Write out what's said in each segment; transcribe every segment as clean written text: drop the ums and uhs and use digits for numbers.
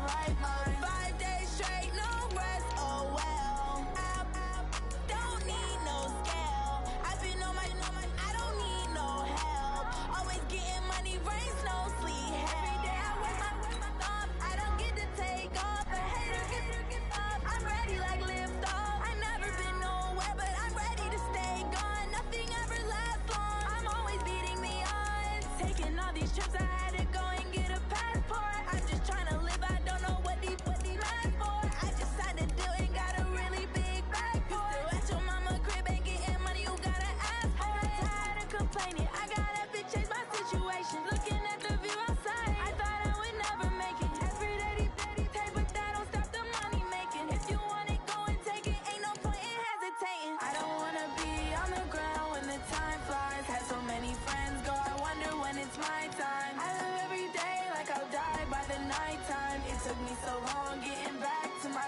right mind. 5 days straight, no rest, oh well. Don't need no scale. I've been on my, I don't need no help. Always getting money, rain, snow, sleet. Every day I work my thumb. I don't get to take off. A hater get up. I'm ready like lift off. I never been nowhere, but I'm ready to stay gone. Nothing ever lasts long. I'm always beating the odds. Taking all these trips, I had to go and get a passport. I'm just trying to live. I don't know what these last for. I just signed a deal and got a really big bag for it. You still at your mama crib ain't getting money, you gotta ask for it. Tired of complaining, I gotta change my situation. Looking at the view outside, I thought I would never make it. Every day they take, but that don't stop the money making. If you want it, go and take it. Ain't no point in hesitating. I don't wanna be on the ground when the time flies. Had so many friends go, I wonder when it's my time. I live every day like I'll die by the nighttime. It took me so long getting back to my.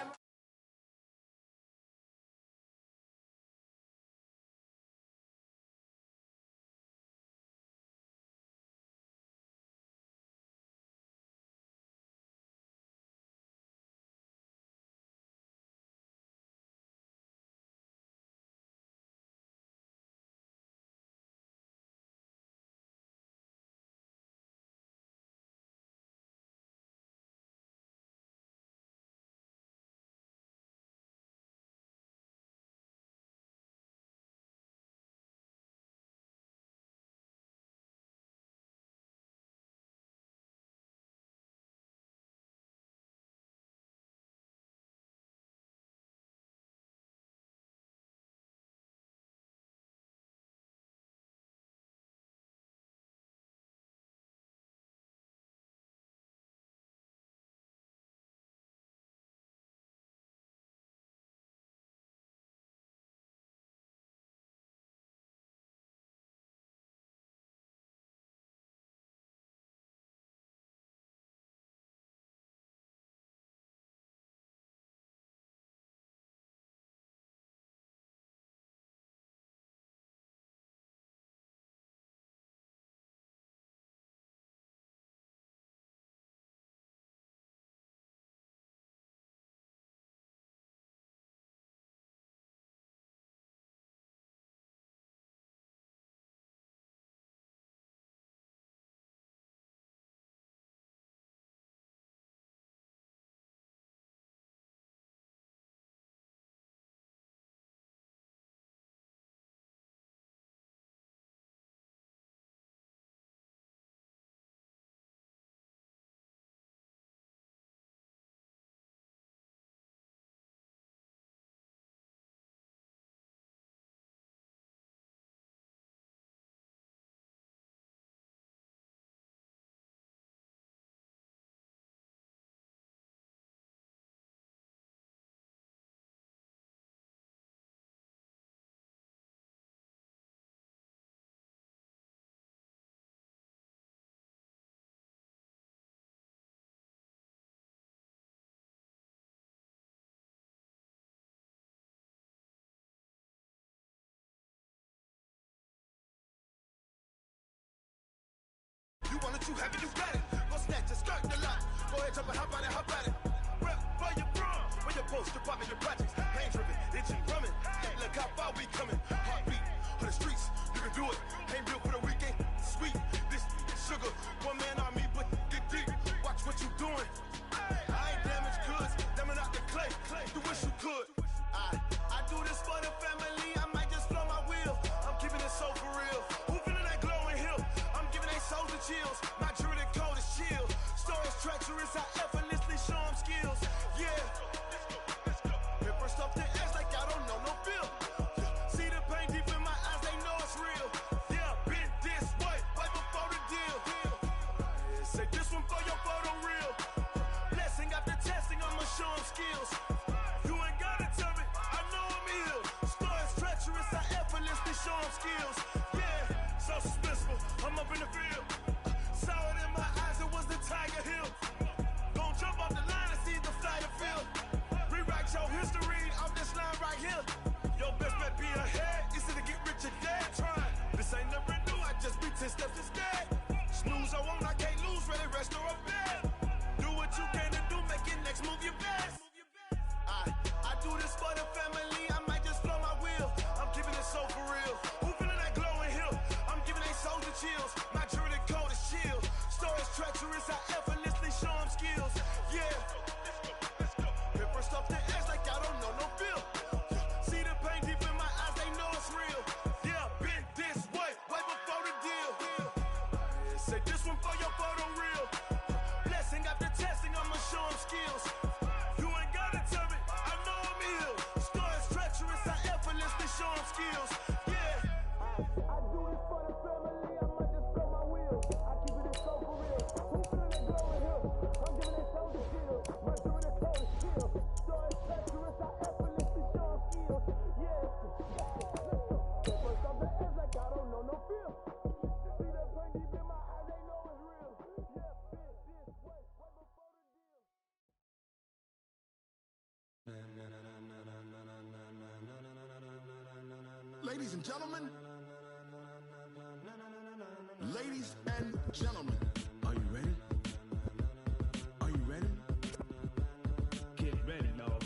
Want it, you have it, you got it. Go snatch it, skirt the lot. Go ahead, jump it, hop on it, hop on it. Rep for your bro, for your post, your pop, and your projects. Pain driven, itching, drumming. Look how far we coming. Heartbeat for the streets, you can do it. Ain't built for the weekend. Sweet, this sugar. One man army, but get deep. Watch what you doing. I ain't damaged goods, damn out the clay. You wish you could. I do this for the family. I might just blow my wheel. I'm keeping it so for real. Who feeling that glowing hill? I'm giving they souls the chills. My jewelry code is chill. Stories treacherous, I effortlessly show them skills. Yeah. Paper stuff the edge like I don't know no feel. See the pain deep in my eyes, they know it's real. Yeah, been this way, right before the deal. Say this one for your photo reel. Blessing after testing, I'ma show them skills. You ain't gotta tell me, I know I'm ill. Stories treacherous, I effortlessly show them skills. Yeah, so suspenseful, I'm up in the field. Saw it in my eyes, it was the Tiger Hill. Gon' jump off the line and see the flight of field. Rewrite your history off this line right here. Your best bet be ahead, easy to get rich or dead. Trying, this ain't never new, I just be 10 steps instead. Snooze, I won't, I can't lose, ready, rest or a bed. Do what you can to do, make show them skills. Yeah. I do this for the family, I might just spell my wheels. I keep it so for real. Who feeling that glowing hill? I'm giving that shoulder shield. My doing that cold skill. So it's treacherous, I effortlessly show them skills. Yeah. First off the edge like I don't know no feel. See that pain deep in my eyes, they know it's real. Yeah, fit this way before the deal. Ladies and gentlemen. Ladies and gentlemen. Are you ready? Are you ready? Get ready, dog.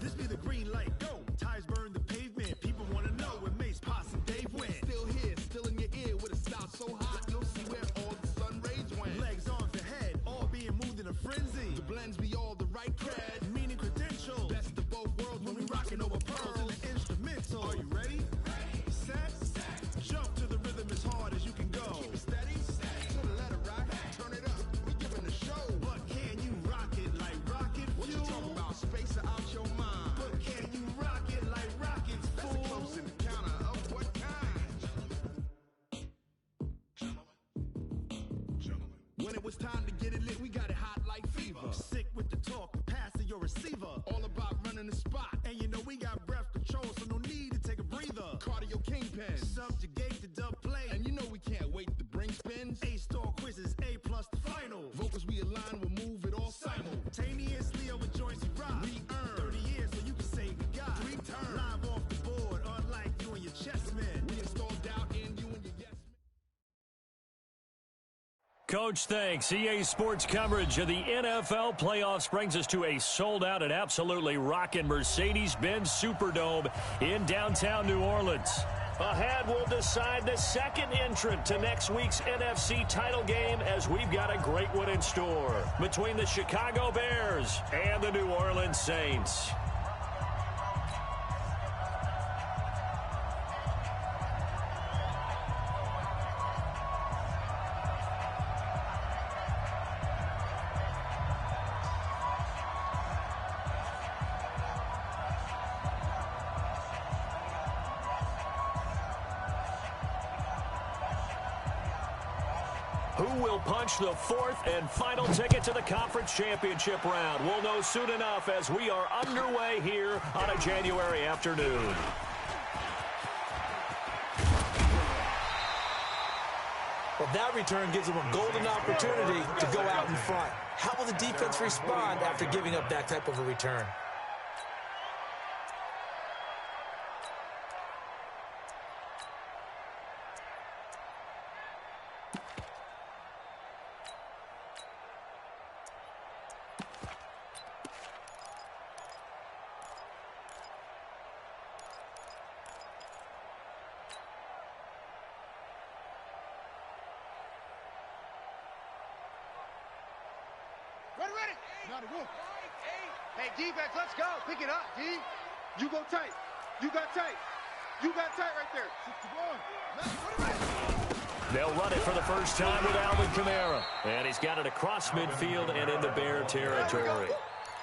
This be the green light, go. Tires burn the pavement. People wanna know where Mace, Posse, and Dave went. Still here, still in your ear with a style so hot, you'll see where all the sun rays went. Legs, arms, and head, all being moved in a frenzy. The blends be all the right cred, meaning credentials. Best of both worlds when we rockin' over pearls and the instrumental. Are you ready? Set, jump to the rhythm as hard as you can go. Keep it steady, to the letter right, turn it up, we giving the show. But can you rock it like rocket fuel? What you talking about, space out your mind? But can you rock it like rockets, fool? That's a close encounter of what kind? Gentlemen. When it was time to get it lit, we got it hot like fever. Sick with the talk, pass to your receiver. All about running the spot. And you know we got breath control, so no need to take a breather. Cardio kingpin, subjugate the dub play. And you know we can't wait to bring spins. A-star quizzes, A+ the final. Vocals we align, we'll move it all simultaneously over joints we rock. We earn 30 years so you can say we got 3 turns. Live off the board, unlike you and your chess men. We install doubt in you and your yes men. Coach, thanks. EA Sports coverage of the NFL playoffs brings us to a sold-out and absolutely rocking Mercedes-Benz Superdome in downtown New Orleans. Ahead, we'll decide the second entrant to next week's NFC title game as we've got a great one in store between the Chicago Bears and the New Orleans Saints. Who will punch the fourth and final ticket to the conference championship round? We'll know soon enough as we are underway here on a January afternoon. Well, that return gives them a golden opportunity to go out in front. How will the defense respond after giving up that type of a return? Ready. Now the wolf. Hey, defense, let's go. Pick it up, D. You go tight. You got tight. You got tight right there. 61. They'll run it for the first time with Alvin Kamara. And he's got it across midfield and into Bear territory.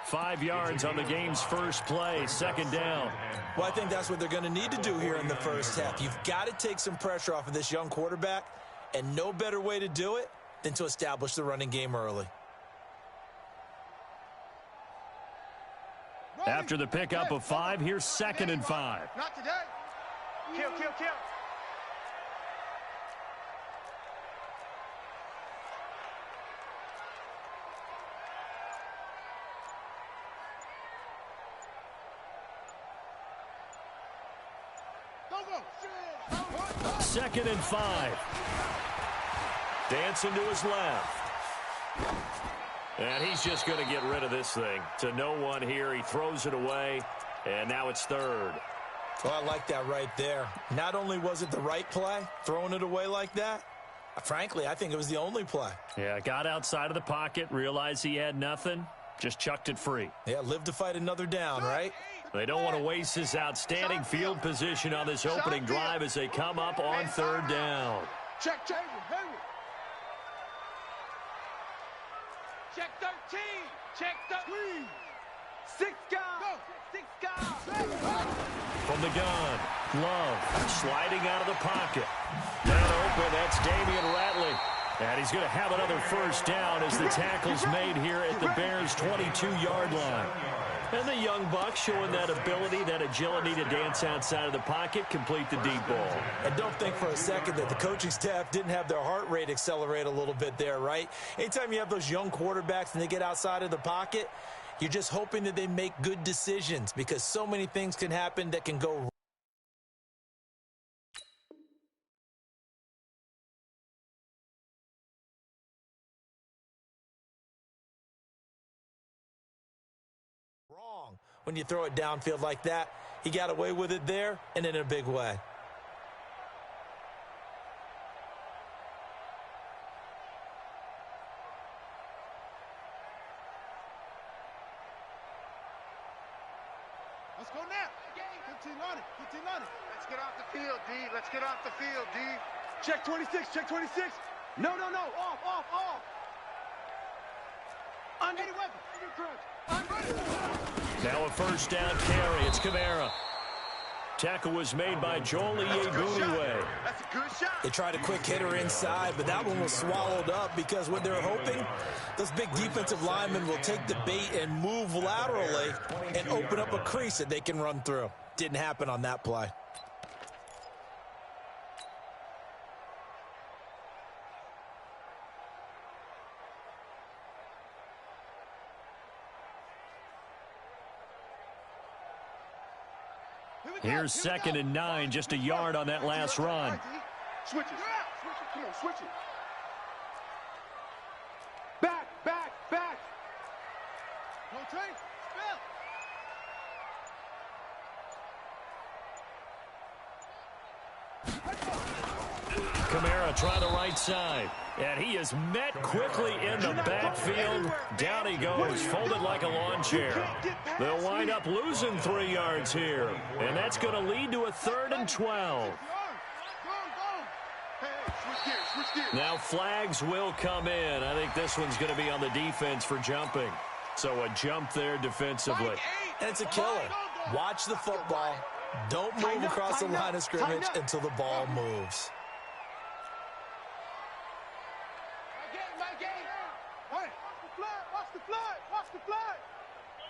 5 yards on the game's first play, second down. Well, I think that's what they're going to need to do here in the first half. You've got to take some pressure off of this young quarterback, and no better way to do it than to establish the running game early. After the pickup of 5, here's 2nd and 5. Not today. Kill. Go. 2nd and 5. Dancing to his left. And he's just going to get rid of this thing. To no one here. He throws it away, and now it's 3rd. Well, I like that right there. Not only was it the right play, throwing it away like that, frankly, I think it was the only play. Yeah, got outside of the pocket, realized he had nothing, Just chucked it free. Yeah, live to fight another down, right? They don't want to waste this outstanding field position on this opening drive as they come up on third down. Check, check. Check 13. Check 13. 6 guys. 6 guys. From the gun, Love sliding out of the pocket. Now open, that's Damian Ratley. And he's going to have another first down as the tackle's made here at the Bears' 22-yard line. And the young buck showing that ability, that agility to dance outside of the pocket, complete the deep ball. And don't think for a second that the coaching staff didn't have their heart rate accelerate a little bit there, right? Anytime you have those young quarterbacks and they get outside of the pocket, you're just hoping that they make good decisions because so many things can happen that can go wrong when you throw it downfield like that. He got away with it there and in a big way. Let's go now. 15 on it. 15 on it. Let's get off the field, D. Let's get off the field, D. Check 26. Check 26. No. Off. Under the weapon. Now a first down carry. It's Kamara. Tackle was made by Joel Iyiegbuniwe. That's a good shot. They tried a quick hitter inside, but that one was swallowed up because what they're hoping, those big defensive linemen will take the bait and move laterally and open up a crease that they can run through. Didn't happen on that play. Here's 2nd and 9, just a yard on that last run. Switch it. Come on, switch it. Back. Don't take. Kamara try the right side. And he is met quickly in the backfield. Down he goes, folded like a lawn chair. They'll wind up losing 3 yards here. And that's going to lead to a 3rd and 12. Now flags will come in. I think this one's going to be on the defense for jumping. So a jump there defensively. And it's a killer. Watch the football. Don't move across the line of scrimmage until the ball moves.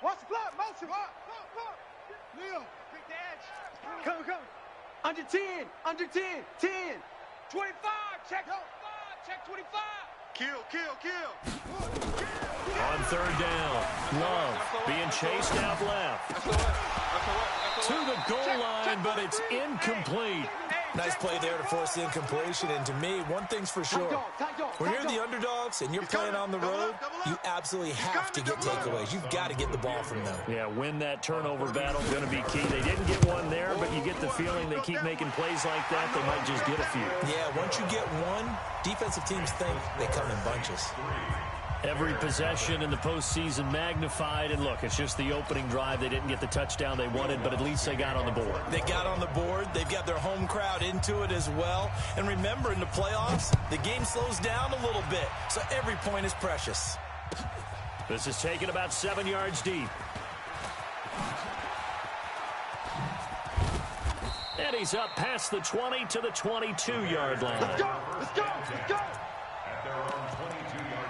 Watch the fly, motion. Leo, pick the edge. Come. Under 10, 10. 25, check 5, check 25. Kill. On 3rd down, Love being chased out left. To the goal line, but it's incomplete. Nice play there to force the incompletion. And to me, one thing's for sure. When you're the underdogs and you're playing on the road, you absolutely have to get takeaways. You've got to get the ball from them. Yeah, win that turnover battle, going to be key. They didn't get one there, but you get the feeling they keep making plays like that, they might just get a few. Yeah, once you get one, defensive teams think they come in bunches. Every possession in the postseason magnified. And look, it's just the opening drive. They didn't get the touchdown they wanted, but at least they got on the board. They got on the board. They've got their home crowd into it as well. And remember, in the playoffs, the game slows down a little bit, so every point is precious. This is taken about 7 yards deep. And he's up past the 20 to the 22-yard line. Let's go. At their own 22-yard line.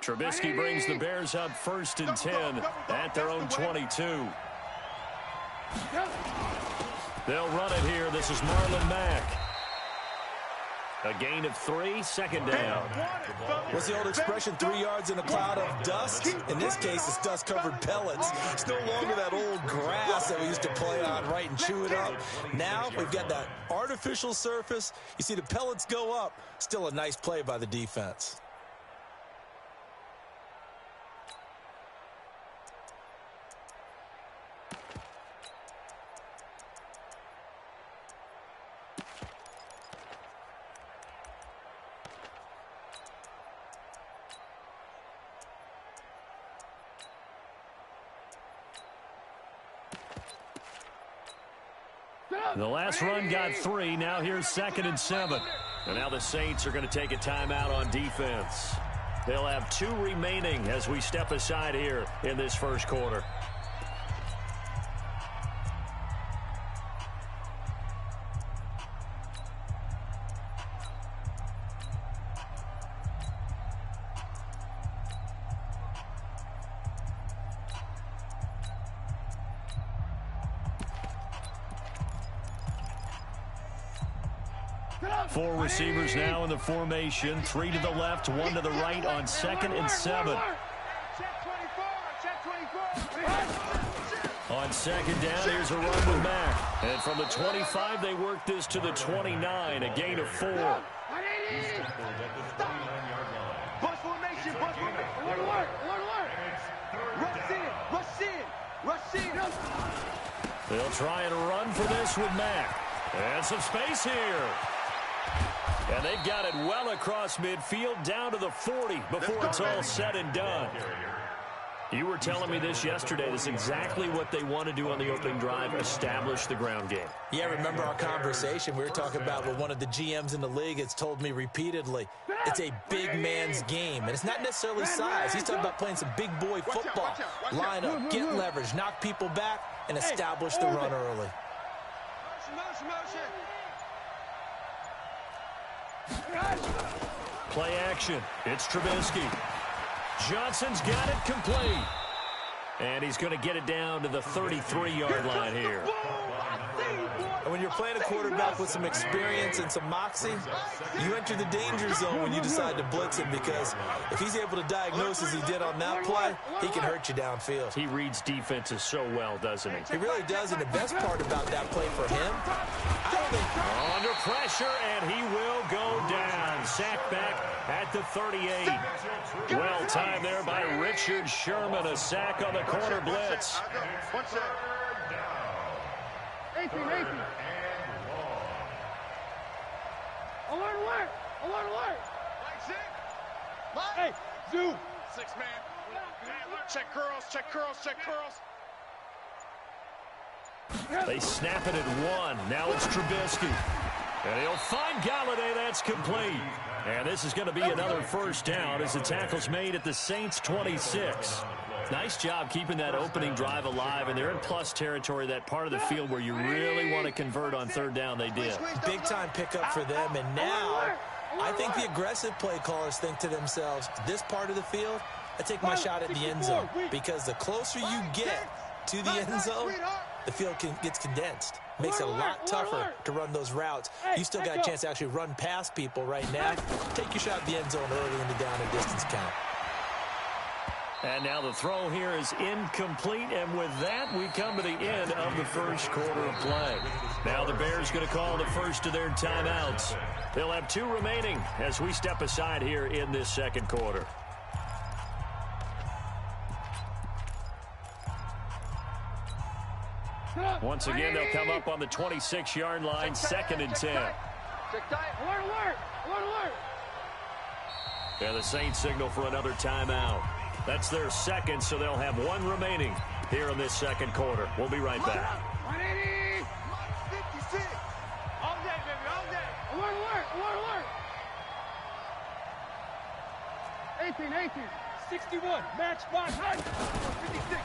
Trubisky brings the Bears up 1st and 10 at their own 22. They'll run it here. This is Marlon Mack. A gain of 3, second down. What's the old expression, 3 yards in a cloud of dust? In this case, it's dust-covered pellets. It's no longer that old grass that we used to play on, right, and chew it up. Now we've got that artificial surface. You see the pellets go up. Still a nice play by the defense. The last run got 3. Now here's 2nd and 7. And now the Saints are going to take a timeout on defense. They'll have 2 remaining as we step aside here in this first quarter. Four receivers now in the formation. 3 to the left, 1 to the right on 2nd and 7. On 2nd down, here's a run with Mack. And from the 25, they work this to the 29, a gain of 4. Bus formation, bus formation. Alert. Rush in. They'll try and run for this with Mack. And some space here. And they've got it well across midfield down to the 40 before it's all said and done. You were telling me this yesterday. This is exactly what they want to do on the opening drive, establish the ground game. Yeah, remember our conversation? We were talking about what one of the GMs in the league has told me repeatedly. It's a big man's game, and it's not necessarily size. He's talking about playing some big boy football. Line up, get leverage, knock people back, and establish the run early. Play action. It's Trubisky. Johnson's got it complete. And he's going to get it down to the 33-yard line here. And when you're playing a quarterback with some experience and some moxie, you enter the danger zone when you decide to blitz him, because if he's able to diagnose as he did on that play, he can hurt you downfield. He reads defenses so well, doesn't he? He really does, and the best part about that play for him, under pressure, and he will go down. Sacked back at the 38. Well timed there by Richard Sherman. A sack on the corner blitz. 18. Alert. Hey, zoom. 6-man. Check curls. They snap it at 1. Now it's Trubisky. And he'll find Galladay. That's complete. And this is going to be another first down as the tackle's made at the Saints' 26. Nice job keeping that opening drive alive, and they're in plus territory, that part of the field where you really want to convert on 3rd down. They did. Big-time pickup for them, and now I think the aggressive play callers think to themselves, this part of the field, I take my shot at the end zone, because the closer you get to the end zone, the field gets condensed. Makes it a lot tougher to run those routes. You still got a chance to actually run past people right now. Take your shot at the end zone early in the down and distance count. And now the throw here is incomplete, and with that, we come to the end of the first quarter of play. Now the Bears going to call the first of their timeouts. They'll have 2 remaining as we step aside here in this second quarter. Once again, they'll come up on the 26-yard line, 2nd and 10. Alert. And the Saints signal for another timeout. That's their 2nd, so they'll have 1 remaining here in this second quarter. We'll be right back. 180. All day, baby, all day. Alert. 18. 61. Match spot.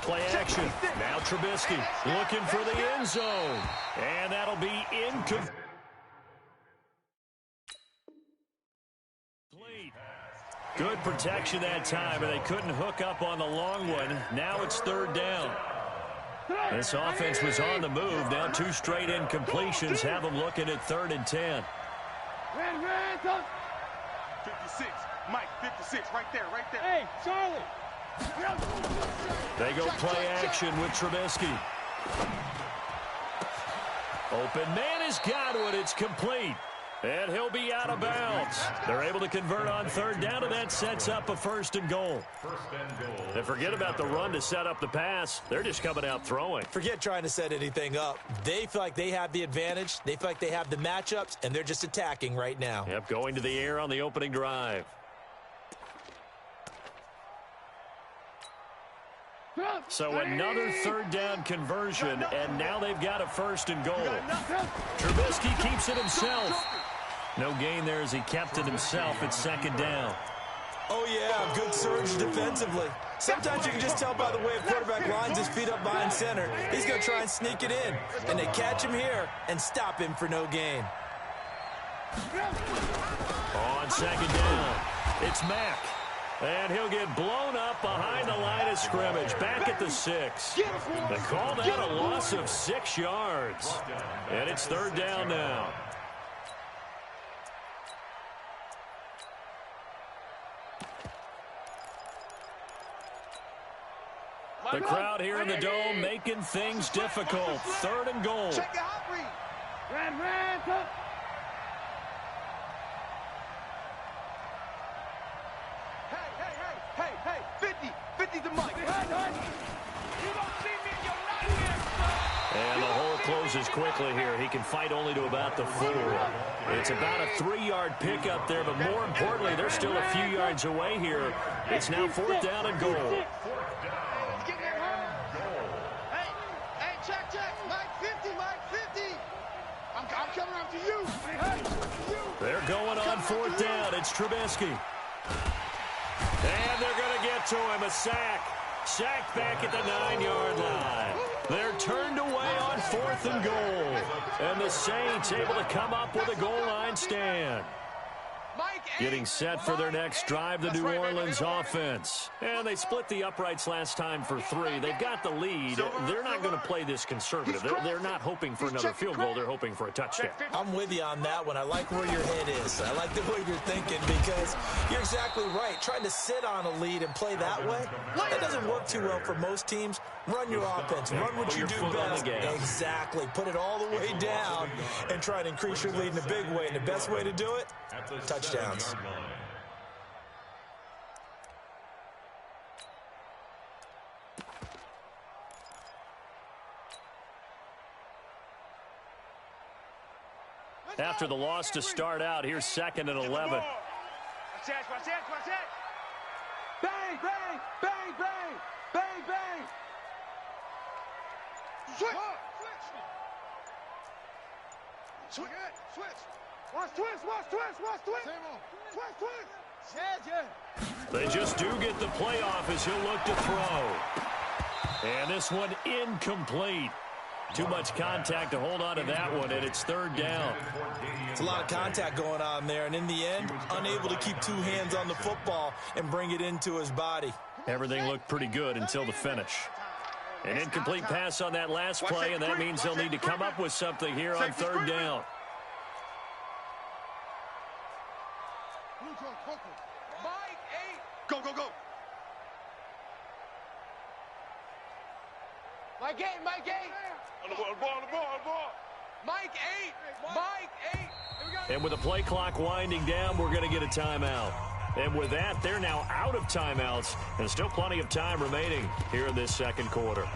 Play action. Now Trubisky looking for the end zone. And that'll be incomplete. Good protection that time, and they couldn't hook up on the long one. Now it's 3rd down. This offense was on the move. Now 2 straight incompletions have them looking at 3rd and 10. Red. 56. Mike, 56. Right there, right there. Hey, Charlie. They go play action with Trubisky. Open man has got it. It's complete. And he'll be out of bounds. They're able to convert on third down, and that sets up a 1st and goal. And forget about the run to set up the pass. They're just coming out throwing. Forget trying to set anything up. They feel like they have the advantage. They feel like they have the matchups, and they're just attacking right now. Yep, going to the air on the opening drive. So another third down conversion, and now they've got a 1st and goal. Trubisky keeps it himself. No gain there as he kept it himself at 2nd down. Oh, yeah, good surge defensively. Sometimes you can just tell by the way a quarterback lines his feet up behind center. He's going to try and sneak it in, and they catch him here and stop him for no gain. On 2nd down, it's Mack. And he'll get blown up behind the line of scrimmage, back at the 6. They call that a loss of 6 yards. And it's 3rd down now. The crowd here in the Dome making things difficult. 3rd and goal. Check it out, Reed. Ran. Hey, 50 to Mike. You don't see me in your nightmare, son. And the hole closes quickly here. He can fight only to about the 4. It's about a 3-yard pickup there, but more importantly, they're still a few yards away here. It's now 4th down and goal. Hey, check. Mike 50. I'm coming after you. They're going on 4th down. It's Trubisky. And they're going to get to him. A sack. Sacked back at the 9-yard line. They're turned away on 4th and goal. And the Saints able to come up with a goal line stand. Getting set for their next drive, the New Orleans offense. And they split the uprights last time for 3. They've got the lead. They're not going to play this conservative. They're not hoping for another field goal. They're hoping for a touchdown. I'm with you on that one. I like where your head is. I like the way you're thinking because you're exactly right. Trying to sit on a lead and play that way, that doesn't work too well for most teams. Run your offense. Run what you do best. Exactly. Put it all the way down and try to increase your lead in a big way. And the best way to do it, touchdowns. After the loss to start out, here's 2nd and 11. Watch that. Bang. Switch. Watch twist. They just do get the playoff as he'll look to throw. And this one incomplete. Too much contact to hold on to that one, and it's 3rd down. It's a lot of contact going on there, and in the end, unable to keep 2 hands on the football and bring it into his body. Everything looked pretty good until the finish. An incomplete pass on that last play, and that means they'll need to come up with something here on 3rd down. Mike 8. Go. Mike 8. On the ball. Mike 8. And with the play clock winding down, we're going to get a timeout. And with that, they're now out of timeouts, and still plenty of time remaining here in this 2nd quarter.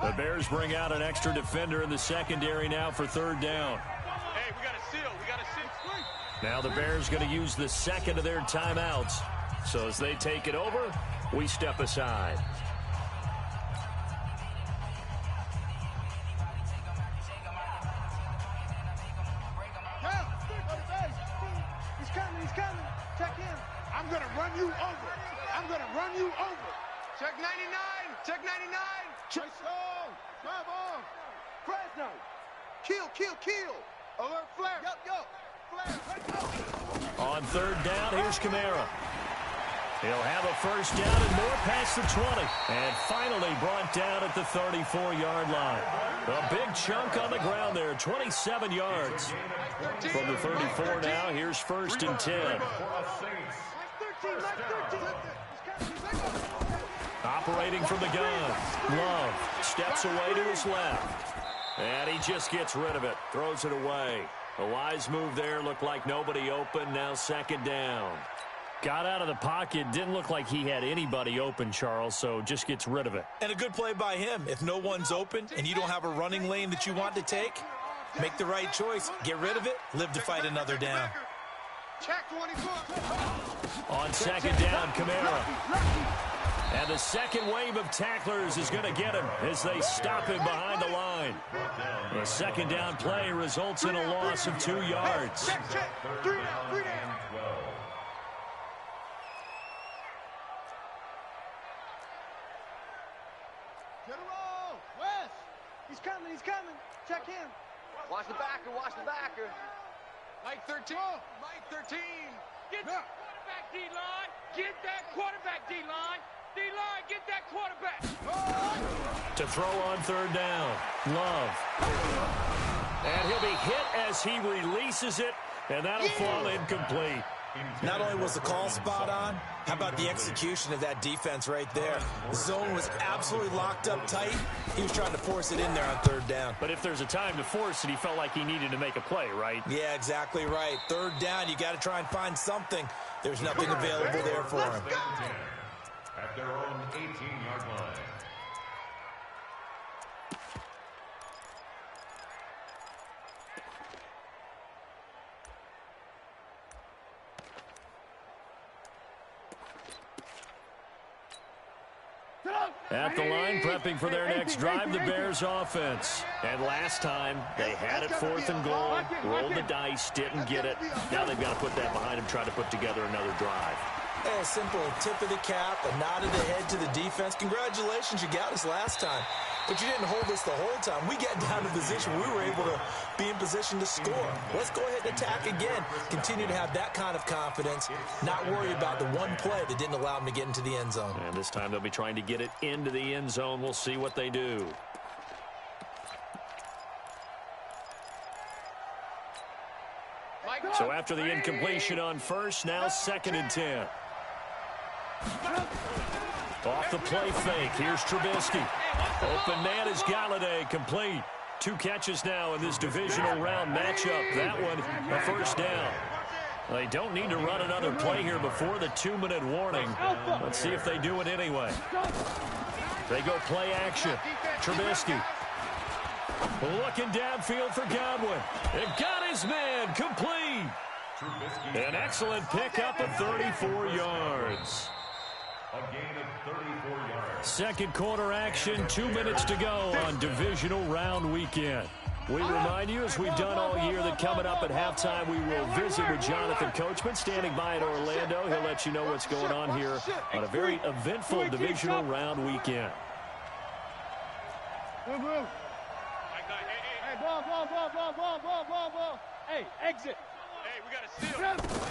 The Bears bring out an extra defender in the secondary now for 3rd down. Hey, we got to seal. Now the Bears going to use the 2nd of their timeouts. So as they take it over, we step aside. He's coming. Check in. I'm going to run you over. you over. Check 99. Check 99. Check on. Drive on. Fresno. Kill, kill, kill. Alert flare. Yo. Flare. Let's go. On third down, here's Kamara. He'll have a first down and more past the 20. And finally brought down at the 34-yard line. A big chunk on the ground there, 27 yards. From the 34 now, here's first and 10. Operating from the gun. Love steps away to his left. And he just gets rid of it. Throws it away. A wise move there. Looked like nobody open. Now second down. Got out of the pocket. Didn't look like he had anybody open, Charles, so just gets rid of it. And a good play by him. If no one's open and you don't have a running lane that you want to take, make the right choice. Get rid of it. Live to fight another down. Check 24. On second down, Kamara. And the second wave of tacklers is going to get him as they stop him behind the line. The second down play results in a loss of 2 yards. Check. 3 down. Get a roll. West. He's coming. Check him. Watch the backer. Mike 13. Get that quarterback, D-line. Get that quarterback, D-line. D-line, get that quarterback. To throw on third down. Love. And he'll be hit as he releases it, and that'll fall incomplete. Not only was the call spot on, how about the execution of that defense right there? The zone was absolutely locked up tight. He was trying to force it in there on third down. But if there's a time to force it, he felt like he needed to make a play, right? Yeah, exactly right. Third down, you got to try and find something. There's nothing available there for him. At their own 18-yard line. At the line, prepping for their next drive, the Bears offense. And last time, they had it 4th and goal, rolled the dice, didn't get it. Now they've got to put that behind them, try to put together another drive. A simple tip of the cap, a nod of the head to the defense. Congratulations, you got us last time. But you didn't hold us the whole time. We got down to position. We were able to be in position to score. Let's go ahead and attack again. Continue to have that kind of confidence. Not worry about the one play that didn't allow them to get into the end zone. And this time they'll be trying to get it into the end zone. We'll see what they do. So after the incompletion on first, now 2nd and 10. Off the play fake, here's Trubisky. Open man is Galladay, complete. 2 catches now in this divisional round matchup. That one, a first down. They don't need to run another play here before the 2-minute warning. Let's see if they do it anyway. They go play action. Trubisky. Looking downfield for Godwin. It got his man, complete. An excellent pickup of 34 yards. A gain of 34 yards. Second quarter action, 2 minutes to go on divisional round weekend. We remind you, as we've done all year, that coming up at halftime, we will visit with Jonathan Coachman, standing by in Orlando. He'll let you know what's going on here on a very eventful divisional round weekend. Hey, ball. Hey, exit. Hey, we got to steal.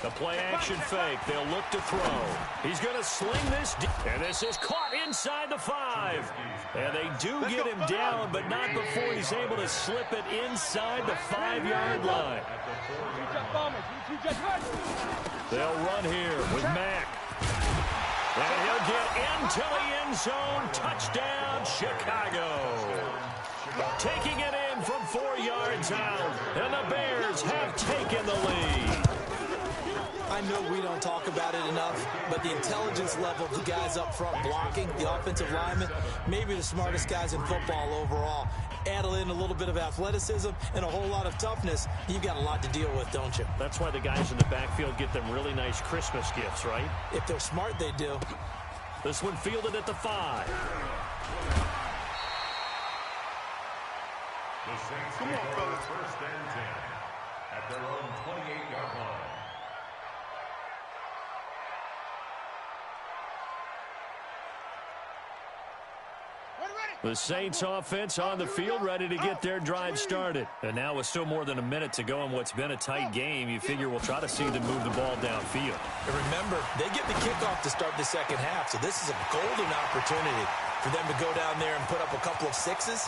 The play action fake. They'll look to throw. He's going to sling this. And this is caught inside the 5. And they do get him down, but not before he's able to slip it inside the 5-yard line. They'll run here with Mack. And he'll get into the end zone. Touchdown, Chicago. Taking it in from 4 yards out. And the Bears have taken the lead. I know we don't talk about it enough, but the intelligence level of the guys up front blocking, the offensive linemen, maybe the smartest guys in football overall. Add in a little bit of athleticism and a whole lot of toughness, you've got a lot to deal with, don't you? That's why the guys in the backfield get them really nice Christmas gifts, right? If they're smart, they do. This one fielded at the 5. The Saints come on, fellas. First and 10 at their own 28-yard line. The Saints offense on the field, ready to get their drive started. And now with still more than a minute to go in what's been a tight game, you figure we'll try to see them move the ball downfield. And remember, they get the kickoff to start the second half, so this is a golden opportunity for them to go down there and put up a couple of sixes.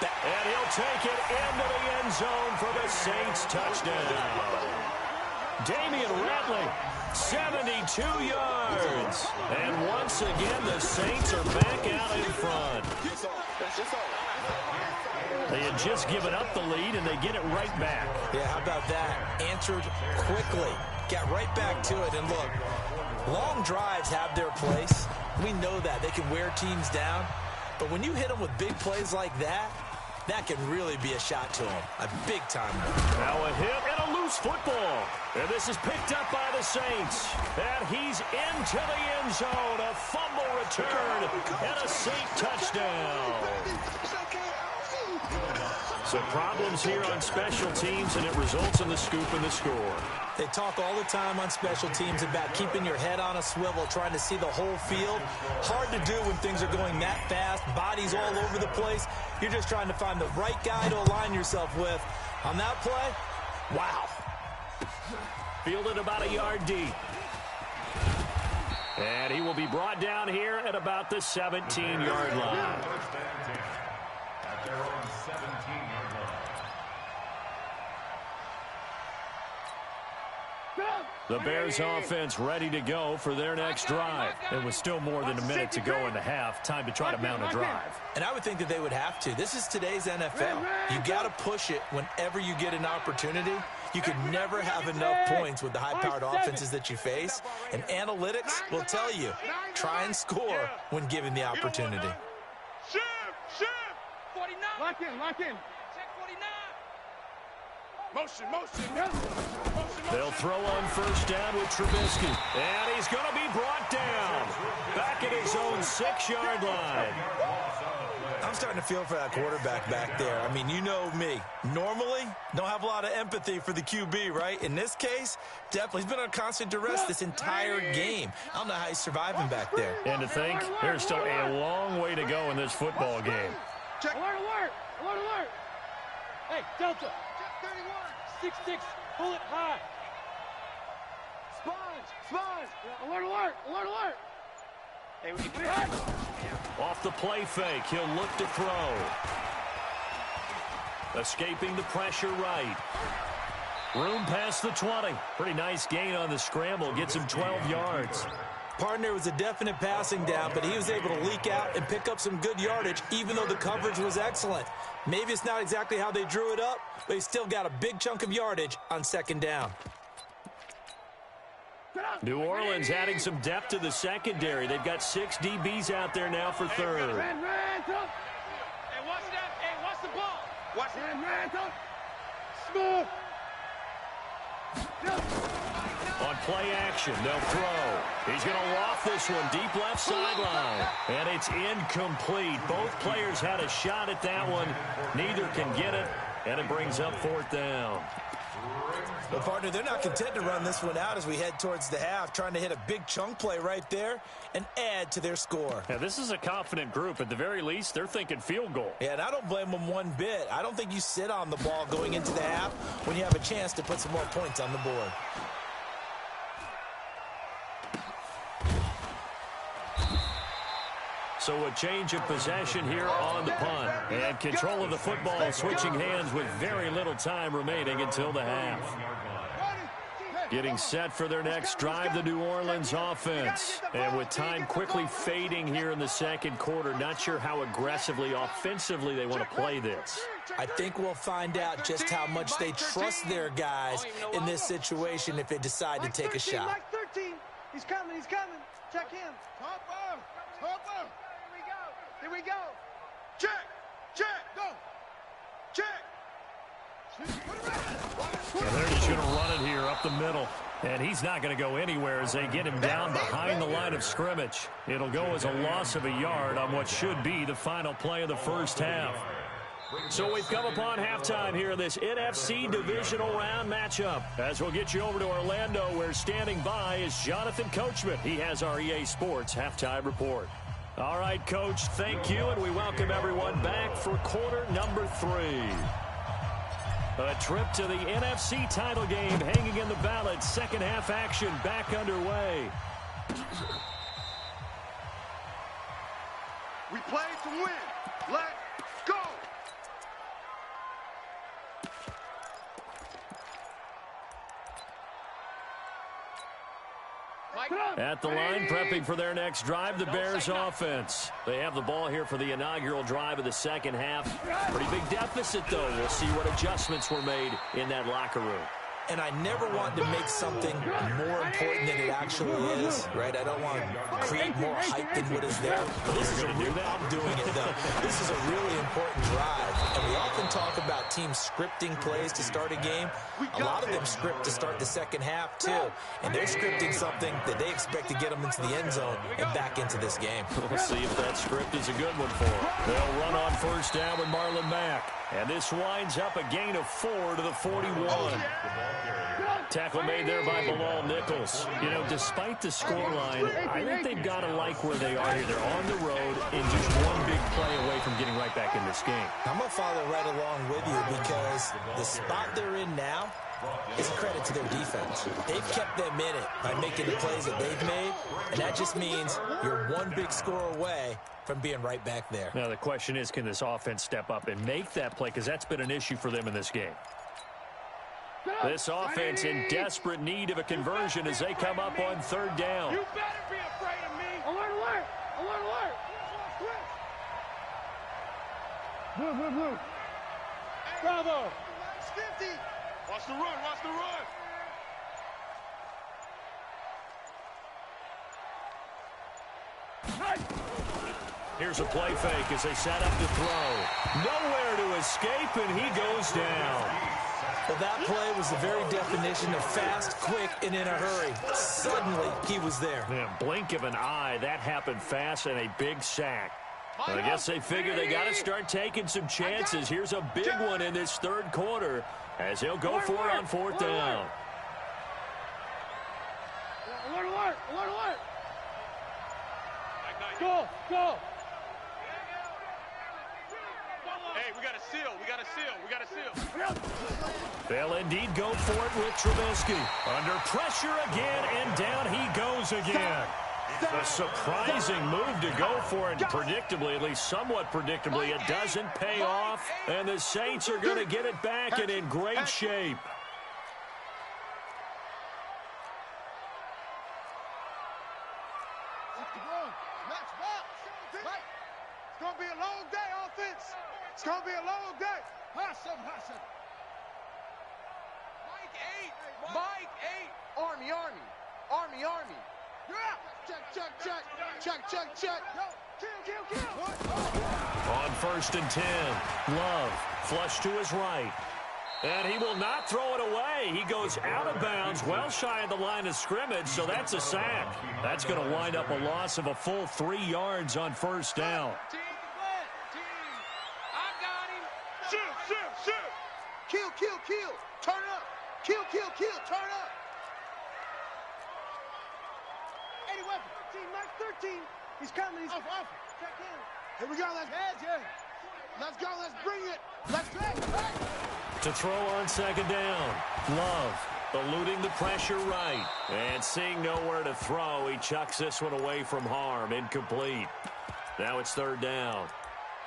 And he'll take it into the end zone for the Saints touchdown. Damian Rattling, 72 yards. And once again, the Saints are back out in front. They had just given up the lead, and they get it right back. Yeah, how about that? Answered quickly. Got right back to it. And look, long drives have their place. We know that. They can wear teams down. But when you hit them with big plays like that, that can really be a shot to them. A big-time one. Now a hit and a loose football. And this is picked up by the Saints. And he's into the end zone. A fumble return and a Saint touchdown. So problems here on special teams, and it results in the scoop and the score. They talk all the time on special teams about keeping your head on a swivel, trying to see the whole field. Hard to do when things are going that fast, bodies all over the place. You're just trying to find the right guy to align yourself with. On that play, wow. Fielded about a yard deep. And he will be brought down here at about the 17-yard line. The Bears offense ready to go for their next drive. And with still more than a minute to go in the half, time to try to mount a drive. And I would think that they would have to. This is today's NFL. You got to push it whenever you get an opportunity. You can never have enough points with the high-powered offenses that you face. And analytics will tell you, try and score when given the opportunity. Shift! 49. Lock in. Check 49. Motion. They'll throw on first down with Trubisky. And he's going to be brought down. Back at his own 6-yard line. I'm starting to feel for that quarterback back there. I mean, you know me. Normally, don't have a lot of empathy for the QB, right? In this case, definitely. He's been on constant duress this entire game. I don't know how he's surviving back there. And to think, there's still a long way to go in this football game. Alert! Hey, Delta. 6-6, pull it high. Sponge. Alert. Hey, we can Off the play fake, he'll look to throw. Escaping the pressure right. Room past the 20. Pretty nice gain on the scramble. Gets him 12 yards. Partner was a definite passing down, but he was able to leak out and pick up some good yardage, even though the coverage was excellent. Maybe it's not exactly how they drew it up, but he still got a big chunk of yardage on second down. New Orleans adding some depth to the secondary. They've got 6 DBs out there now for third. Hey, watch that. Hey, watch the ball. Watch it. Smooth. On play action, they'll throw. He's going to loft this one deep left sideline. And it's incomplete. Both players had a shot at that one. Neither can get it, and it brings up fourth down. Well, partner, they're not content to run this one out as we head towards the half, trying to hit a big chunk play right there and add to their score. Yeah, this is a confident group. At the very least, they're thinking field goal. Yeah, and I don't blame them one bit. I don't think you sit on the ball going into the half when you have a chance to put some more points on the board. So a change of possession here on the punt. And control of the football switching hands with very little time remaining until the half. Getting set for their next drive, the New Orleans offense. And with time quickly fading here in the second quarter, not sure how aggressively, offensively they want to play this. I think we'll find out just how much they trust their guys in this situation if they decide to take a shot. 13. He's coming. Check him. Topper. Here we go. Check, go. Check. And they're just going to run it here up the middle. And he's not going to go anywhere as they get him down behind the line of scrimmage. It'll go as a loss of a yard on what should be the final play of the first half. So we've come upon halftime here in this NFC divisional round matchup. As we'll get you over to Orlando, where standing by is Jonathan Coachman. He has our EA Sports halftime report. All right, Coach, thank you, and we welcome everyone back for quarter number 3. A trip to the NFC title game hanging in the balance. Second half action back underway. We play to win. Let's go. At the line, prepping for their next drive, the Bears offense. They have the ball here for the inaugural drive of the second half. Pretty big deficit, though. We'll see what adjustments were made in that locker room. And I never want to make something more important than it actually is, right? I don't want to create more hype than what is there. But this is I'm doing it, though. This is a really important drive. And we often talk about teams scripting plays to start a game. A lot of them script to start the second half, too. And they're scripting something that they expect to get them into the end zone and back into this game. We'll see if that script is a good one for them. They'll run on first down with Marlon Mack. And this winds up a gain of 4 to the 41. Tackle made there by Bilal Nichols. You know, despite the scoreline, I think they've got to like where they are here. They're on the road and just one big play away from getting right back in this game. I'm going to follow right along with you because the spot they're in now is a credit to their defense. They've kept them in it by making the plays that they've made, and that just means you're one big score away from being right back there. Now, the question is, can this offense step up and make that play? Because that's been an issue for them in this game. This offense in desperate need of a conversion as they come up on third down. You better be afraid of me. Alert, alert! Alert, alert! Blue, blue, blue. Bravo! 50. Watch the run, watch the run. Here's a play fake as they set up to throw. Nowhere to escape, and he goes down. Well, that play was the very definition of fast, quick, and in a hurry. Suddenly, he was there. Yeah, blink of an eye, that happened fast, and a big sack. Well, I guess they figure they got to start taking some chances. Here's a big one in this third quarter as he'll go for it on fourth down. Alert, alert! Alert, alert! Go, go! Hey, we got a seal. We got a seal. We got a seal. They'll indeed go for it with Trubisky. Under pressure again, and down he goes again. A surprising move to go for it. Predictably, at least somewhat predictably, it doesn't pay off. And the Saints are going to get it back and in great shape. It's going to be a long day, offense. It's going to be a long day. Hustle, hustle. Mike 8. Army, Army. Army, Army. Yeah. Check, check, check. Check, check, check. Kill, kill, kill. On first and 10, Love flush to his right. And he will not throw it away. He goes out of bounds, well shy of the line of scrimmage, so that's a sack. That's going to wind up a loss of a full 3 yards on first down. Shoot, shoot, shoot. Kill, kill, kill. Turn up. Kill, kill, kill. Turn up. 80 weapon. 13, Mark 13. He's coming. He's off. Check in. Here we go. Let's head, yeah. Let's go. Let's bring it. Let's go. To throw on second down, Love eluding the pressure right. And seeing nowhere to throw, he chucks this one away from harm. Incomplete. Now it's third down.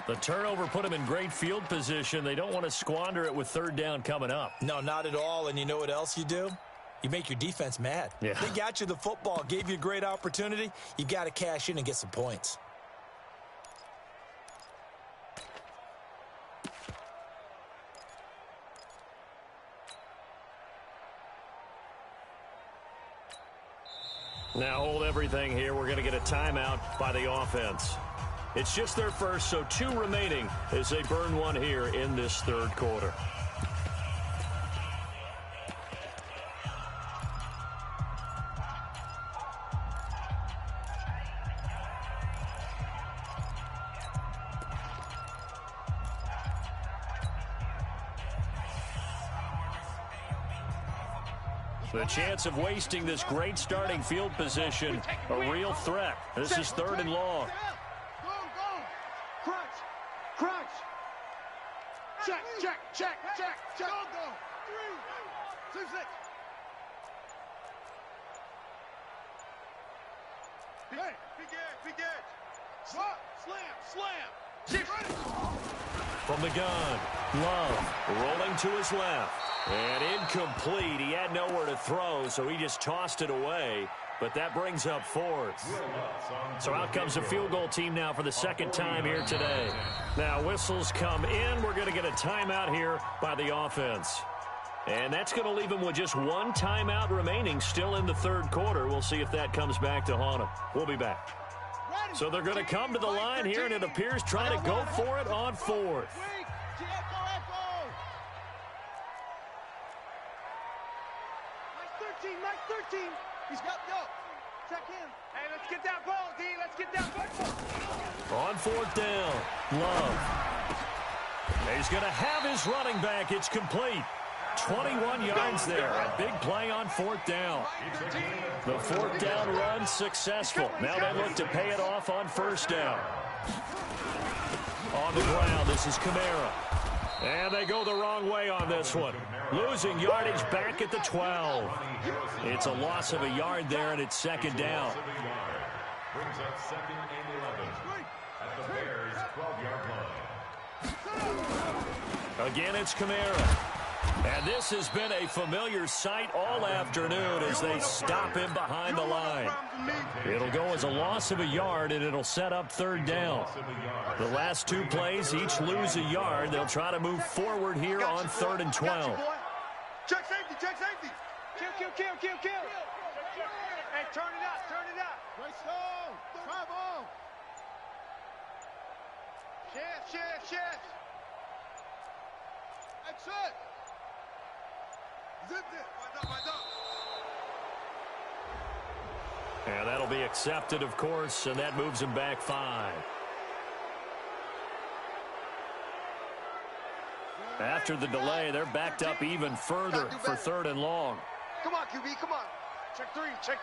The turnover put him in great field position. They don't want to squander it with third down coming up. No, not at all. And you know what else you do? You make your defense mad. Yeah. They got you the football, gave you a great opportunity. You got to cash in and get some points. Now hold everything here. We're going to get a timeout by the offense. It's just their first, so 2 remaining as they burn one here in this third quarter. The chance of wasting this great starting field position, a real threat. This is third and long. Crunch. Crunch. Check, check, check, check, check. Go. 3, 2, 6. Big edge. Swap, slam. From the gun, Love rolling to his left. And incomplete. He had nowhere to throw, so he just tossed it away. But that brings up fourth. So out comes the field goal team now for the second time here today. Now whistles come in. We're going to get a timeout here by the offense. And that's going to leave him with just one timeout remaining still in the third quarter. We'll see if that comes back to haunt him. We'll be back. So they're going to come to the line here, and it appears trying to go for it on fourth. Mike 13. He's got go. Check in. Hey, let's get that ball, D. Let's get that ball. On fourth down, Love. He's going to have his running back. It's complete. 21 yards there. A big play on fourth down. The fourth down run successful. Now they look to pay it off on first down. On the ground, this is Kamara. And they go the wrong way on this one. Losing yardage back at the 12. It's a loss of a yard there, and it's second down. Brings up 2nd and 11 at the Bears' 12-yard line. Again, it's Kamara. And this has been a familiar sight all afternoon as they stop him behind the line. It'll go as a loss of a yard, and it'll set up third down. The last two plays each lose a yard. They'll try to move forward here on 3rd and 12. Check safety, check safety. Kill. Hey, turn it up. Great stone. Travel. Shift. Exit. Zip it. Wind up. And that'll be accepted, of course, and that moves him back 5. After the delay, they're backed up even further for 3rd and long. Come on, QB, come on. Check three. Check.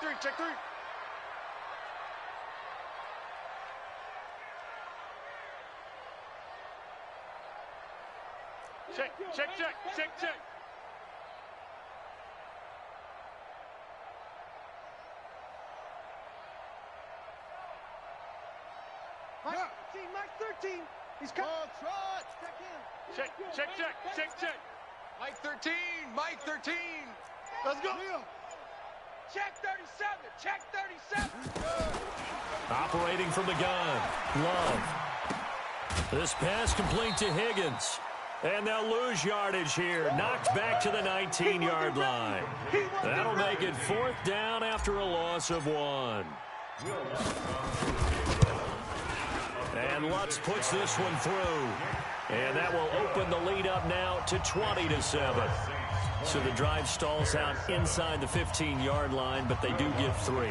Mike 13. He's coming. Check in. Mike 13. Let's go. Check 37. Operating from the gun, Love. This pass complete to Higgins. And they'll lose yardage here. Knocked back to the 19-yard line. That'll make it 4th down after a loss of 1. And Lutz puts this one through. And that will open the lead up now to 20-7. So the drive stalls out inside the 15-yard line, but they do get 3.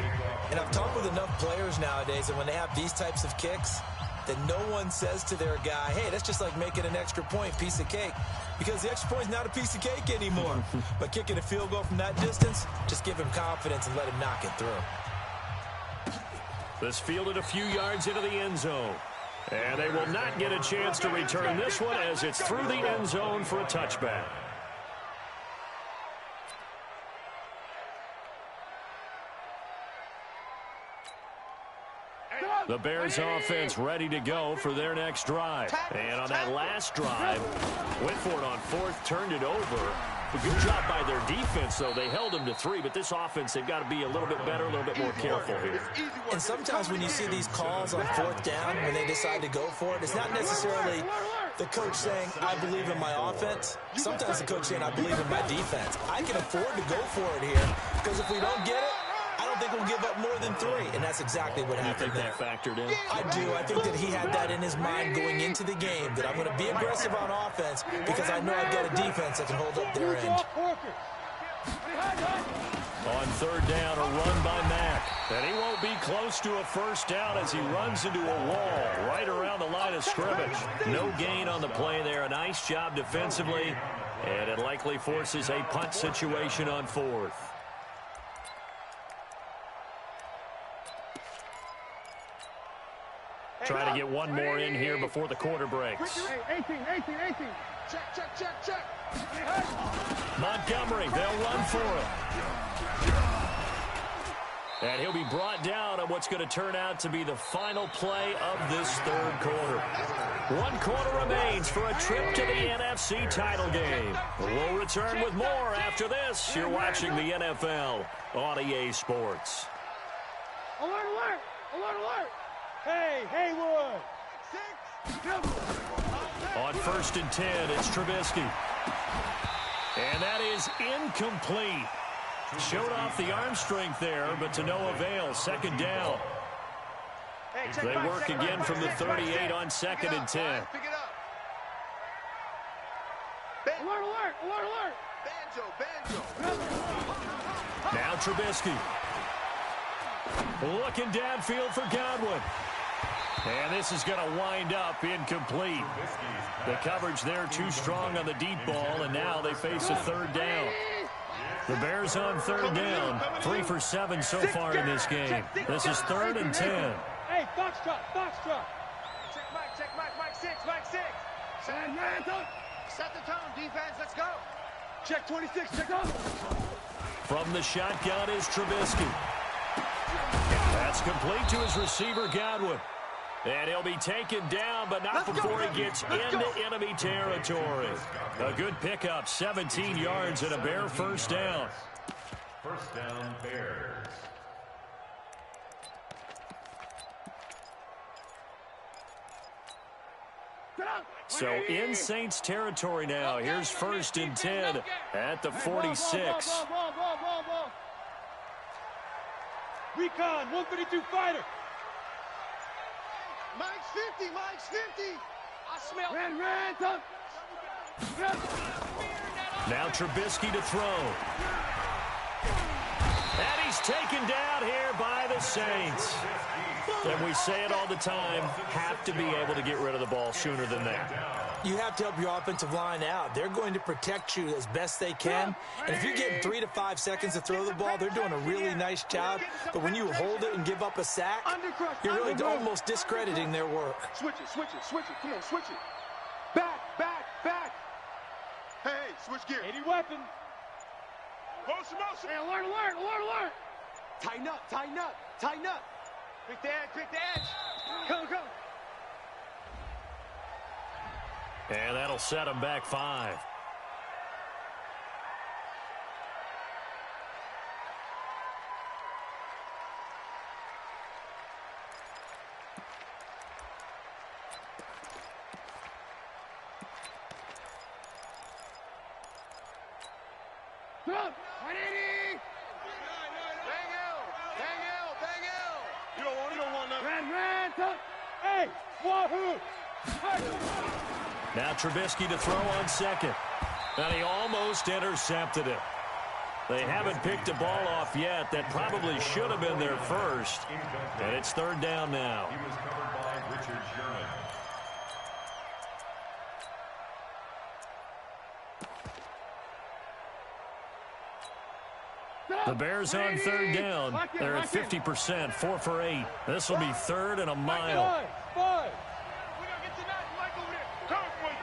And I've talked with enough players nowadays, and when they have these types of kicks, that no one says to their guy, hey, that's just like making an extra point, piece of cake. Because the extra point is not a piece of cake anymore. But kicking a field goal from that distance, just give him confidence and let him knock it through. This fielded a few yards into the end zone. And they will not get a chance to return this one as it's through the end zone for a touchback. The Bears offense ready to go for their next drive. And on that last drive, went for it on 4th, turned it over. A good job by their defense, though. They held them to 3, but this offense, they've got to be a little bit better, a little bit more careful here. And sometimes when you see these calls on 4th down, when they decide to go for it, it's not necessarily the coach saying, I believe in my offense. Sometimes the coach saying, I believe in my defense. I can afford to go for it here, because if we don't get it, I don't think we'll give up more than 3, and that's exactly what happened there. You think that factored in? I do. I think that he had that in his mind going into the game, that I'm going to be aggressive on offense because I know I've got a defense that can hold up their end. On 3rd down, a run by Mack. And he won't be close to a first down as he runs into a wall right around the line of scrimmage. No gain on the play there. A nice job defensively, and it likely forces a punt situation on 4th. Try to get one more in here before the quarter breaks. 18. Check. Montgomery, they'll run for it. And he'll be brought down on what's going to turn out to be the final play of this third quarter. 1 quarter remains for a trip to the NFC title game. We'll return with more after this. You're watching the NFL on EA Sports. Alert! Hey, Haywood! 6. On 1st and 10, it's Trubisky. And that is incomplete. Showed off the arm strength there, but to no avail. 2nd down. They work again from the 38 on 2nd and 10. Pick it up. Alert! Banjo. Now Trubisky. Looking downfield for Godwin. And this is going to wind up incomplete. The coverage there too strong on the deep ball, and now they face a 3rd down. The Bears on 3rd down. 3 for 7 so far in this game. This is 3rd and 10. Hey, Foxtrot. Check Mike 6. Set the tone, defense, let's go. Check 26, check up. From the shotgun is Trubisky. That's complete to his receiver, Godwin. And he'll be taken down, but not before he gets into enemy territory. A good pickup, 17 yards and a Bear 1st down. 1st down, Bears. So in Saints territory now. Here's 1st and 10 at the 46. Ball. Recon, 152 fighter. Mike's 50. I smell Ran, tuck. Now Trubisky to throw. And he's taken down here by the Saints. And we say it all the time, have to be able to get rid of the ball sooner than that. You have to help your offensive line out. They're going to protect you as best they can. And if you get 3 to 5 seconds to throw the ball, they're doing a really nice job. But when you hold it and give up a sack, you're really almost discrediting their work. Switch it. Come on, switch it. Back. Hey, switch gear. 80 weapon. Motion. Hey, alert. Tighten up. Quick the edge. Go. And that'll set him back 5. Drop. 180. You don't want nothing. Ran, tuck. Hey, wahoo. Now Trubisky to throw on 2nd. And he almost intercepted it. They haven't picked a ball off yet. That probably should have been their first. And it's 3rd down now. He was covered by Richard Sherman. The Bears on 3rd down. They're at 50%, 4 for 8. This will be 3rd and a mile. 5. We gotta get to that. Mike over there. Coming for you.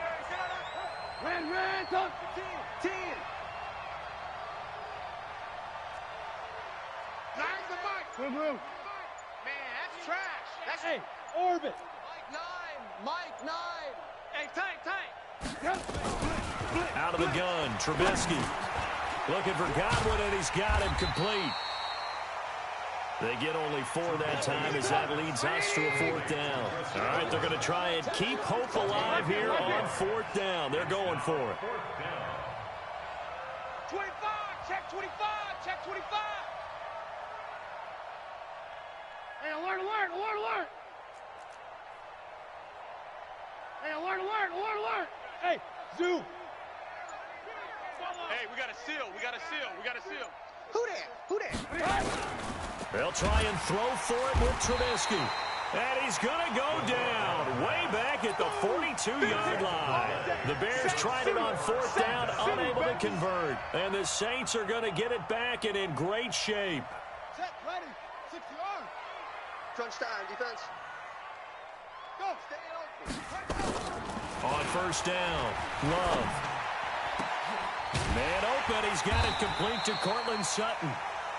Ran, tuck. 10. Nice the Mike. Move. Man, that's trash. That's Hey, orbit. Mike 9. Hey, tight. Out of the gun, Trubisky. Looking for Godwin, and he's got him complete. They get only 4 that time as that leads us to a 4th down. All right, they're going to try and keep hope alive here on 4th down. They're going for it. 25, check 25. Hey, alert. Hey, alert. Hey, zoom. Hey, we got a seal. Who that? They'll try and throw for it with Trubisky. And he's going to go down way back at the 42-yard line. The Bears tried it on 4th down, unable to convert. And the Saints are going to get it back and in great shape. Set, ready, 6 yards. Crunch time, defense. On first down, Love. Man open, he's got it complete to Cortland Sutton.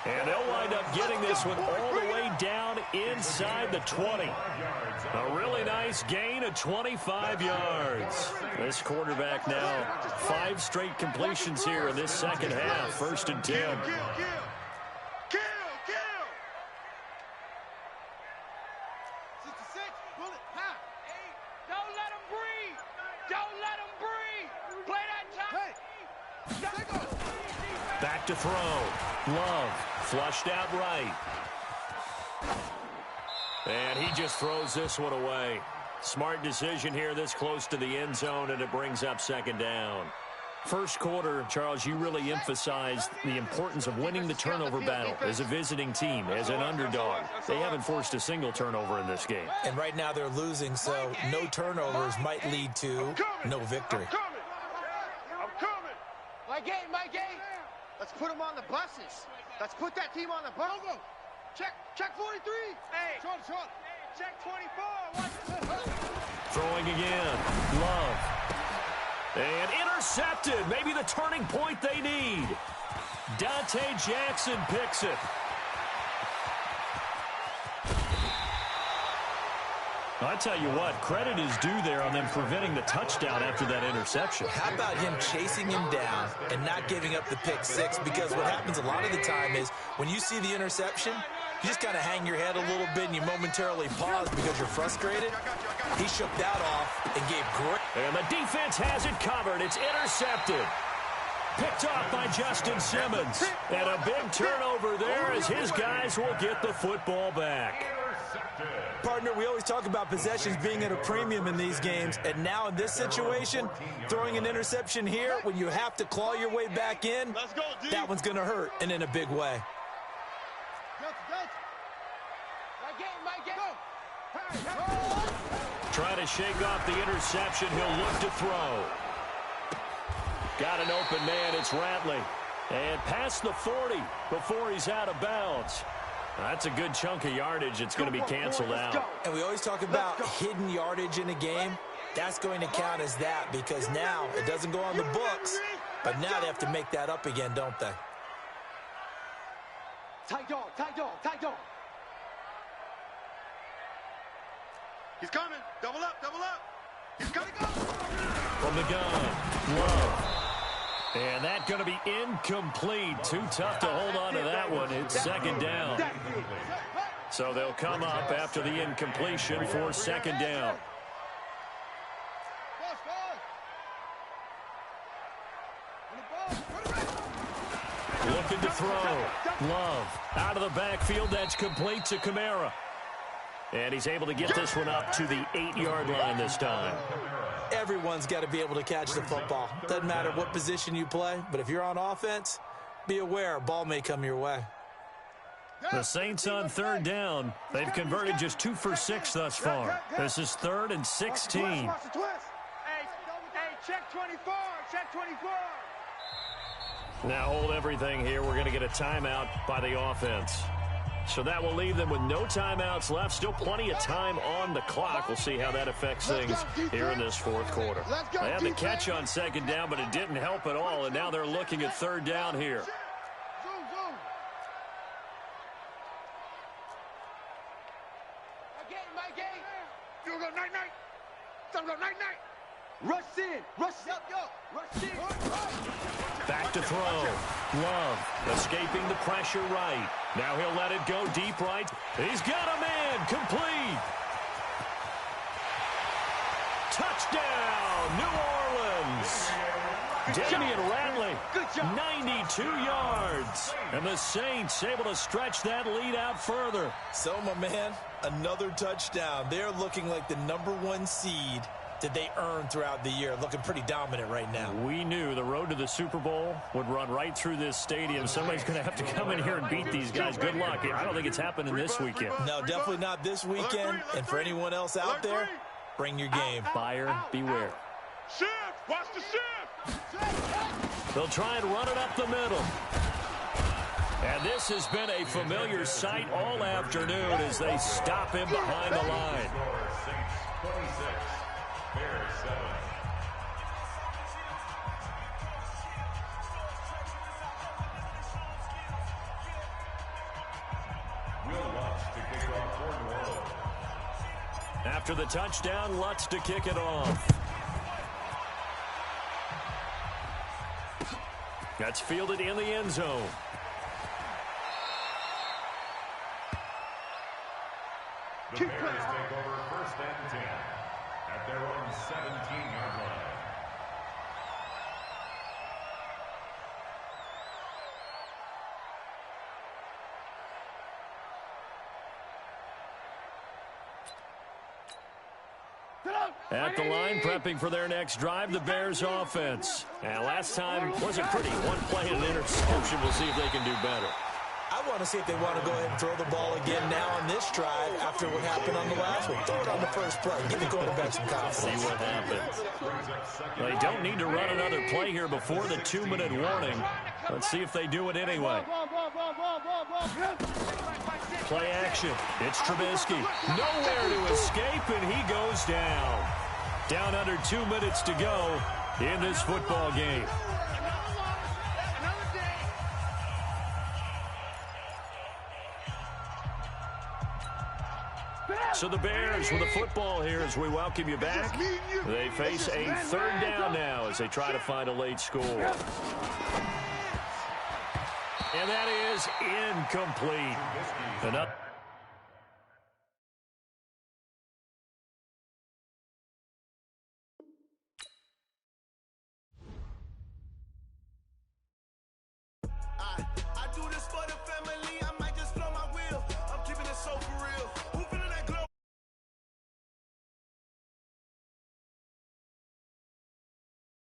And they'll wind up getting this one all the way down inside the 20. A really nice gain of 25 yards. This quarterback now 5 straight completions here in this second half. First and 10. Kill! 66, bullet, half. Don't let him breathe. Don't let him breathe. Play that time. Back to throw. Love flushed out right. And he just throws this one away. Smart decision here this close to the end zone, and it brings up second down. First quarter, Charles, you really emphasized the importance of winning the turnover battle as a visiting team, as an underdog. They haven't forced a single turnover in this game. And right now they're losing, so no turnovers might lead to no victory. I'm coming. My game. Let's put them on the buses. Let's put that team on the bus. Check 43. Hey. Short. Check 24. Throwing again. Love. And intercepted. Maybe the turning point they need. Dante Jackson picks it. I tell you what, credit is due there on them preventing the touchdown after that interception. How about him chasing him down and not giving up the pick six? Because what happens a lot of the time is when you see the interception, you just kind of hang your head a little bit and you momentarily pause because you're frustrated. He shook that off and gave great. And the defense has it covered. It's intercepted. Picked off by Justin Simmons. And a big turnover there as his guys will get the football back. Partner, we always talk about possessions being at a premium in these games, and now in this situation, throwing an interception here when you have to claw your way back in, that one's going to hurt, and in a big way. Trying to shake off the interception. He'll look to throw. Got an open man. It's Ratley. And past the 40 before he's out of bounds. That's a good chunk of yardage. It's going to be canceled out. And we always talk about hidden yardage in a game. That's going to count as that because now it doesn't go on the books, but now they have to make that up again, don't they? Tight dog. He's coming. Double up. He's going to go. From the gun, Love. And that's going to be incomplete. Too tough to hold on to that one. It's second down. So they'll come up after the incompletion for second down. Looking to throw. Love out of the backfield. That's complete to Kamara. And he's able to get this one up to the 8-yard line this time. Everyone's got to be able to catch the football. Doesn't matter what position you play, but if you're on offense, be aware a ball may come your way. The Saints on third down. They've converted just 2 for 6 thus far. This is 3rd and 16. Hey, check 24. Now hold everything here. We're going to get a timeout by the offense. So that will leave them with no timeouts left. Still plenty of time on the clock. We'll see how that affects things here in this fourth quarter. They had the catch on second down, but it didn't help at all. And now they're looking at third down here. Rush in. Back to throw. Love escaping the pressure right. Now he'll let it go deep right. He's got a man. Complete. Touchdown, New Orleans. Damian Ratley, 92 yards. And the Saints able to stretch that lead out further. So, my man, another touchdown. They're looking like the #1 seed that they earned throughout the year. Looking pretty dominant right now. We knew the road to the Super Bowl would run right through this stadium. Somebody's going to have to come in here and beat these guys. Good luck. I don't think it's happening this weekend. No, definitely not this weekend. And for anyone else out there, bring your game. Buyer beware. Shift! Watch the shift! They'll try and run it up the middle. And this has been a familiar sight all afternoon as they stop him behind the line. After the touchdown, Lutz to kick it off. That's fielded in the end zone. The Bears take over 1st and 10 at their own 17-yard line. At the line, prepping for their next drive, the Bears offense. And last time wasn't pretty. One play and an interception. We'll see if they can do better. I want to see if they want to go ahead and throw the ball again now on this drive after what happened on the last one. Throw it on the first play. Give the quarterback some confidence. See what happens. They don't need to run another play here before the 2-minute warning. Let's see if they do it anyway. Play action. It's Trubisky. Nowhere to escape, and he goes down. Down under 2 minutes to go in this football game. So the Bears with the football here as we welcome you back. They face a 3rd down now as they try to find a late score. And that is incomplete. Enough. I do this for the family.